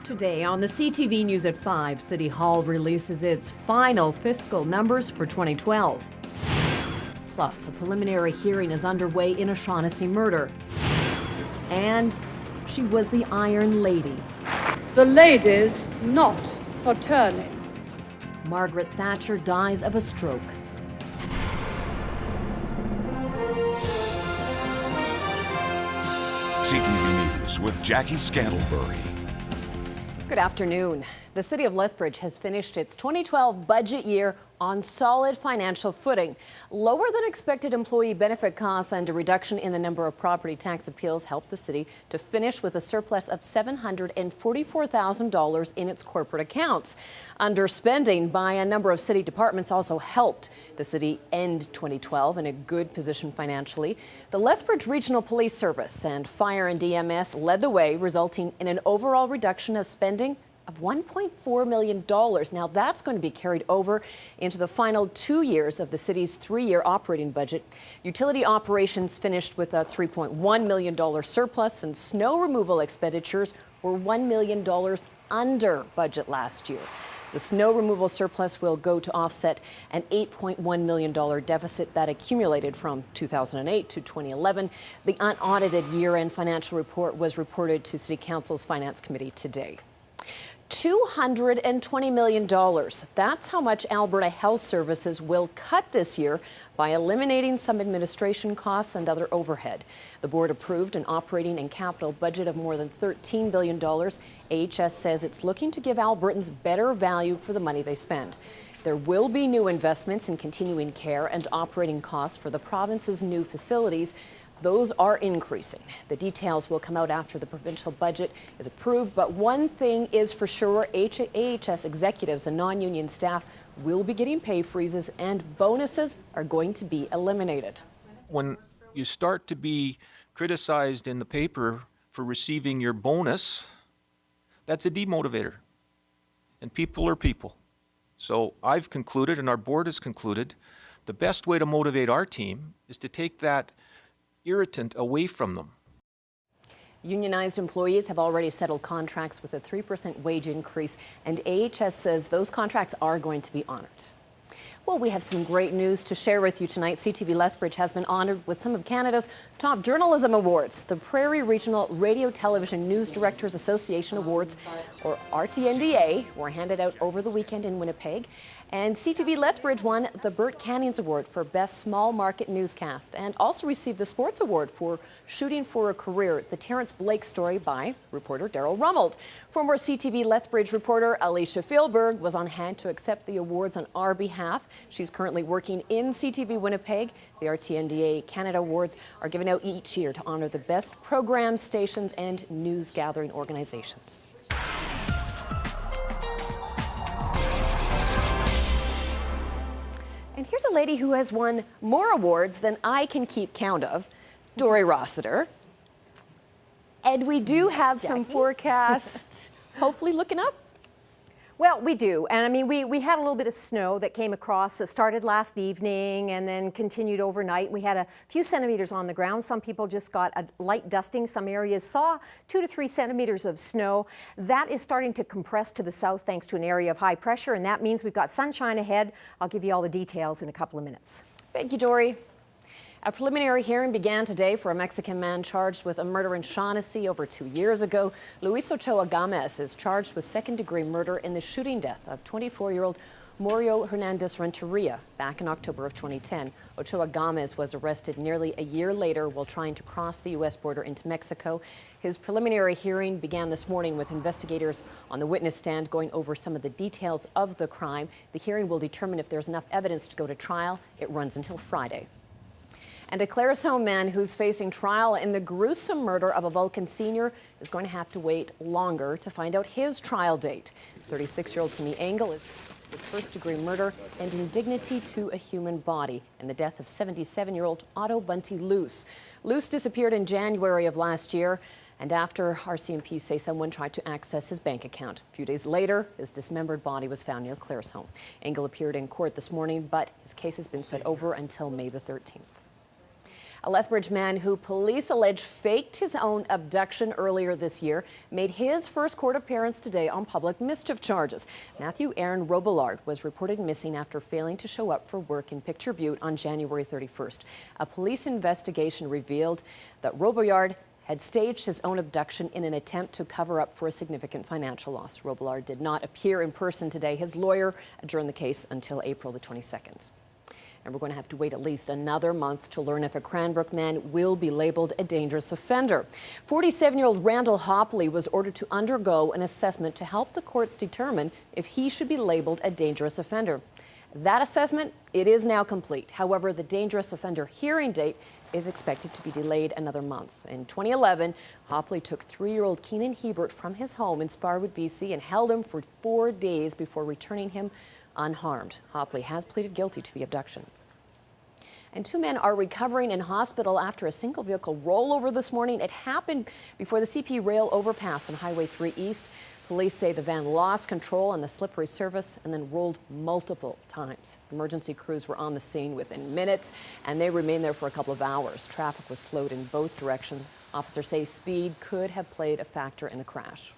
Today on the CTV News at 5, City Hall releases its final fiscal numbers for 2012. Plus, a preliminary hearing is underway in a Shaughnessy murder. And she was the Iron Lady. The ladies not for turning. Margaret Thatcher dies of a stroke. CTV News with Jackie Scantlebury. Good afternoon. The city of Lethbridge has finished its 2012 budget year on solid financial footing. Lower than expected employee benefit costs and a reduction in the number of property tax appeals helped the city to finish with a surplus of $744,000 in its corporate accounts. Underspending by a number of city departments also helped the city end 2012 in a good position financially. The Lethbridge Regional Police Service and Fire and DMS led the way, resulting in an overall reduction of spending of $1.4 million. Now that's going to be carried over into the final 2 years of the city's 3-year operating budget. Utility operations finished with a $3.1 million surplus, and snow removal expenditures were $1 million under budget last year. The snow removal surplus will go to offset an $8.1 million deficit that accumulated from 2008 to 2011. The unaudited year-end financial report was reported to City Council's Finance Committee today. $220 million. That's how much Alberta Health Services will cut this year by eliminating some administration costs and other overhead. The board approved an operating and capital budget of more than $13 billion. AHS says it's looking to give Albertans better value for the money they spend. There will be new investments in continuing care and operating costs for the province's new facilities. Those are increasing. The details will come out after the provincial budget is approved, but one thing is for sure, AHS executives and non-union staff will be getting pay freezes, and bonuses are going to be eliminated. When you start to be criticized in the paper for receiving your bonus, that's a demotivator. And people are people. So I've concluded, and our board has concluded, the best way to motivate our team is to take that irritant away from them. Unionized employees have already settled contracts with a 3% wage increase, and AHS says those contracts are going to be honored. Well, we have some great news to share with you tonight. CTV Lethbridge has been honored with some of Canada's top journalism awards. The Prairie Regional Radio Television News Directors Association Awards, or RTNDA, were handed out over the weekend in Winnipeg. And CTV Lethbridge won the Bert Cannings Award for Best Small Market Newscast, and also received the Sports Award for Shooting for a Career, the Terrence Blake story by reporter Daryl Rummold. Former CTV Lethbridge reporter Alicia Fehlberg was on hand to accept the awards on our behalf. She's currently working in CTV Winnipeg. The RTNDA Canada Awards are given out each year to honor the best programs, stations, and news gathering organizations. And here's a lady who has won more awards than I can keep count of, Dory Rossiter. And we do have some forecast, hopefully looking up. Well, we do. And I mean, we had a little bit of snow that came across. It started last evening and then continued overnight. We had a few centimeters on the ground. Some people just got a light dusting. Some areas saw 2 to 3 centimeters of snow. That is starting to compress to the south thanks to an area of high pressure, and that means we've got sunshine ahead. I'll give you all the details in a couple of minutes. Thank you, Dory. A preliminary hearing began today for a Mexican man charged with a murder in Shaughnessy over 2 years ago. Luis Ochoa Gomez is charged with second-degree murder in the shooting death of 24-year-old Mario Hernandez Renteria back in October of 2010. Ochoa Gomez was arrested nearly a year later while trying to cross the U.S. border into Mexico. His preliminary hearing began this morning with investigators on the witness stand going over some of the details of the crime. The hearing will determine if there's enough evidence to go to trial. It runs until Friday. And a Claresholm man who's facing trial in the gruesome murder of a Vulcan senior is going to have to wait longer to find out his trial date. 36-year-old Timmy Engel is with first-degree murder and indignity to a human body, and the death of 77-year-old Otto Bunty Luce. Luce disappeared in January of last year, and after RCMP say someone tried to access his bank account. A few days later, his dismembered body was found near Claresholm. Engel appeared in court this morning, but his case has been set over until May the 13th. A Lethbridge man who police allege faked his own abduction earlier this year made his first court appearance today on public mischief charges. Matthew Aaron Robillard was reported missing after failing to show up for work in Picture Butte on January 31st. A police investigation revealed that Robillard had staged his own abduction in an attempt to cover up for a significant financial loss. Robillard did not appear in person today. His lawyer adjourned the case until April the 22nd. And we're going to have to wait at least another month to learn if a Cranbrook man will be labeled a dangerous offender. 47-year-old Randall Hopley was ordered to undergo an assessment to help the courts determine if he should be labeled a dangerous offender. That assessment, it is now complete. However, the dangerous offender hearing date is expected to be delayed another month. In 2011, Hopley took 3-year-old Keenan Hebert from his home in Sparwood, BC, and held him for 4 days before returning him unharmed. Hopley has pleaded guilty to the abduction. And 2 men are recovering in hospital after a single vehicle rollover this morning. It happened before the CP rail overpass on Highway 3 East. Police say the van lost control on the slippery surface and then rolled multiple times. Emergency crews were on the scene within minutes, and they remained there for a couple of hours. Traffic was slowed in both directions. Officers say speed could have played a factor in the crash.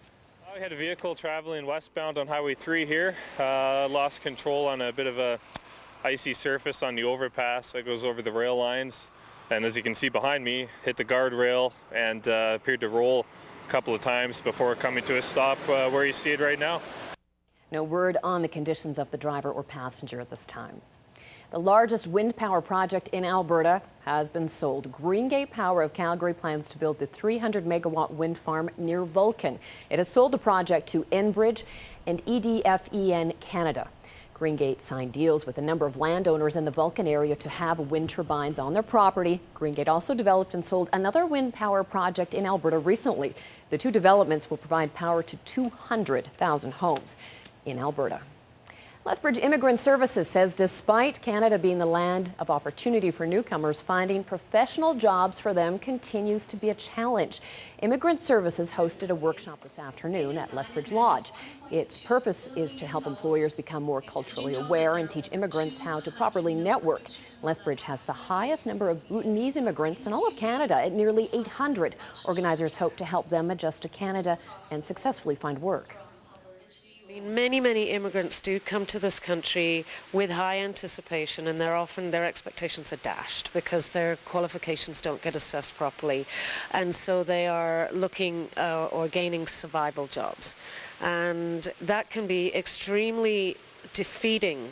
We had a vehicle traveling westbound on Highway 3 here, lost control on a bit of a icy surface on the overpass that goes over the rail lines, and as you can see behind me, hit the guardrail and appeared to roll a couple of times before coming to a stop where you see it right now. No word on the conditions of the driver or passenger at this time. The largest wind power project in Alberta has been sold. Greengate Power of Calgary plans to build the 300-megawatt wind farm near Vulcan. It has sold the project to Enbridge and EDF Canada. Greengate signed deals with a number of landowners in the Vulcan area to have wind turbines on their property. Greengate also developed and sold another wind power project in Alberta recently. The 2 developments will provide power to 200,000 homes in Alberta. Lethbridge Immigrant Services says despite Canada being the land of opportunity for newcomers, finding professional jobs for them continues to be a challenge. Immigrant Services hosted a workshop this afternoon at Lethbridge Lodge. Its purpose is to help employers become more culturally aware and teach immigrants how to properly network. Lethbridge has the highest number of Bhutanese immigrants in all of Canada at nearly 800. Organizers hope to help them adjust to Canada and successfully find work. Many immigrants do come to this country with high anticipation, and their expectations are dashed because their qualifications don't get assessed properly, and so they are looking or gaining survival jobs, and that can be extremely defeating.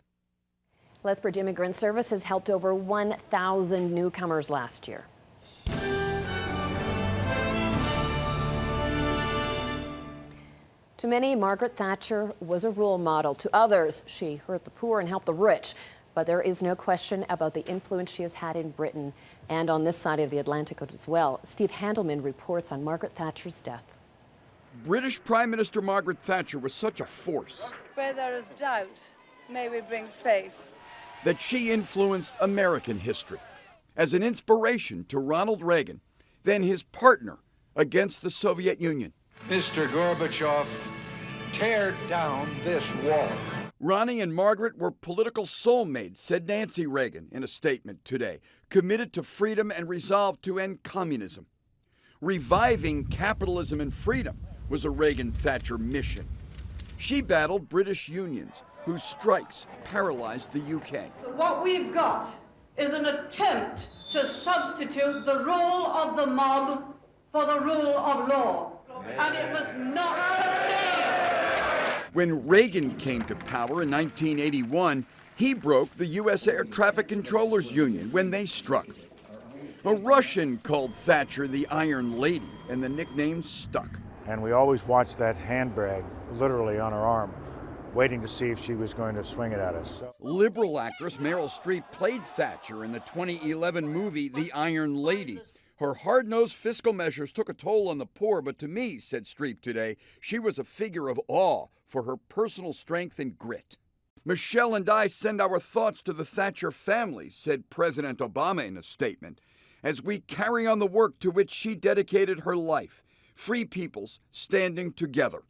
Lethbridge Immigrant Services helped over 1,000 newcomers last year. To many, Margaret Thatcher was a role model. To others, she hurt the poor and helped the rich. But there is no question about the influence she has had in Britain and on this side of the Atlantic as well. Steve Handelman reports on Margaret Thatcher's death. British Prime Minister Margaret Thatcher was such a force. Where there is doubt, may we bring faith. That she influenced American history as an inspiration to Ronald Reagan, then his partner against the Soviet Union. Mr. Gorbachev, tear down this wall. Ronnie and Margaret were political soulmates, said Nancy Reagan in a statement today, committed to freedom and resolved to end communism. Reviving capitalism and freedom was a Reagan-Thatcher mission. She battled British unions, whose strikes paralyzed the UK. What we've got is an attempt to substitute the rule of the mob for the rule of law. And it was not succeed. When Reagan came to power in 1981, he broke the U.S. Air Traffic Controllers Union when they struck. A Russian called Thatcher the Iron Lady, and the nickname stuck. And we always watched that handbrake literally on her arm, waiting to see if she was going to swing it at us. Liberal actress Meryl Streep played Thatcher in the 2011 movie The Iron Lady. Her hard-nosed fiscal measures took a toll on the poor, but to me, said Streep today, she was a figure of awe for her personal strength and grit. Michelle and I send our thoughts to the Thatcher family, said President Obama in a statement, as we carry on the work to which she dedicated her life, free peoples standing together.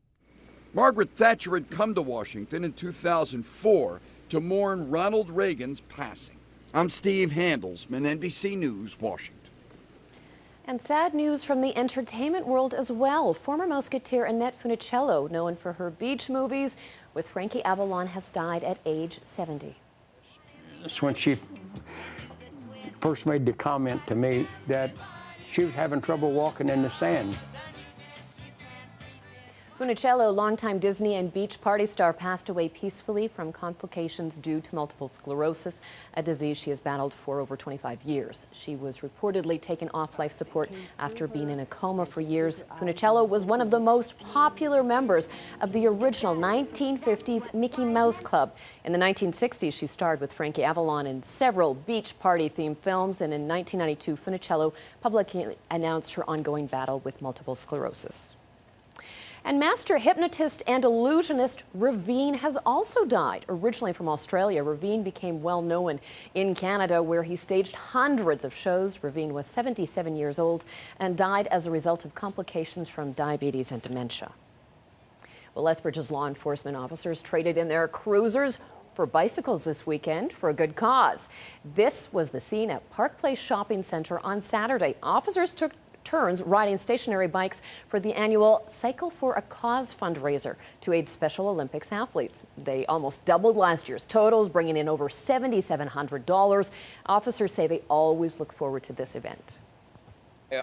Margaret Thatcher had come to Washington in 2004 to mourn Ronald Reagan's passing. I'm Steve Handelsman, NBC News, Washington. And sad news from the entertainment world as well. Former Musketeer Annette Funicello, known for her beach movies with Frankie Avalon, has died at age 70. That's when she first made the comment to me that she was having trouble walking in the sand. Funicello, longtime Disney and beach party star, passed away peacefully from complications due to multiple sclerosis, a disease she has battled for over 25 years. She was reportedly taken off life support after being in a coma for years. Funicello was one of the most popular members of the original 1950s Mickey Mouse Club. In the 1960s, she starred with Frankie Avalon in several beach party-themed films, and in 1992, Funicello publicly announced her ongoing battle with multiple sclerosis. And master hypnotist and illusionist Ravine has also died. Originally from Australia, Ravine became well known in Canada, where he staged hundreds of shows. Ravine was 77 years old and died as a result of complications from diabetes and dementia. Well, Lethbridge's law enforcement officers traded in their cruisers for bicycles this weekend for a good cause. This was the scene at Park Place Shopping Centre on Saturday. Officers took turns riding stationary bikes for the annual Cycle for a Cause fundraiser to aid Special Olympics athletes. They almost doubled last year's totals, bringing in over $7,700. Officers say they always look forward to this event.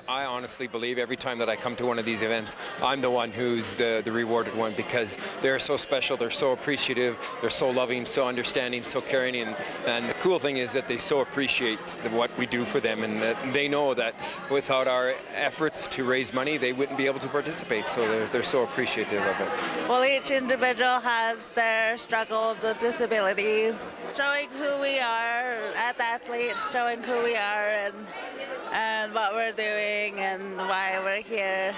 I honestly believe every time that I come to one of these events, I'm the one who's the rewarded one, because they're so special, they're so appreciative, they're so loving, so understanding, so caring, and the cool thing is that they so appreciate what we do for them, and that they know that without our efforts to raise money, they wouldn't be able to participate, so they're so appreciative of it. Well, each individual has their struggles with disabilities, showing who we are as athletes, showing who we are and what we're doing and why we're here.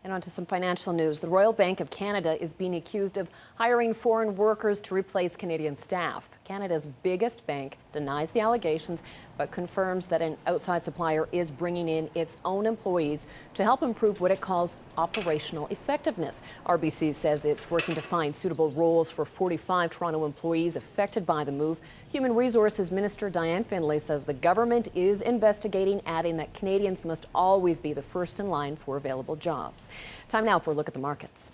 And on to some financial news. The Royal Bank of Canada is being accused of hiring foreign workers to replace Canadian staff. Canada's biggest bank denies the allegations, but confirms that an outside supplier is bringing in its own employees to help improve what it calls operational effectiveness. RBC says it's working to find suitable roles for 45 Toronto employees affected by the move. Human Resources Minister Diane Findlay says the government is investigating, adding that Canadians must always be the first in line for available jobs. Time now for a look at the markets.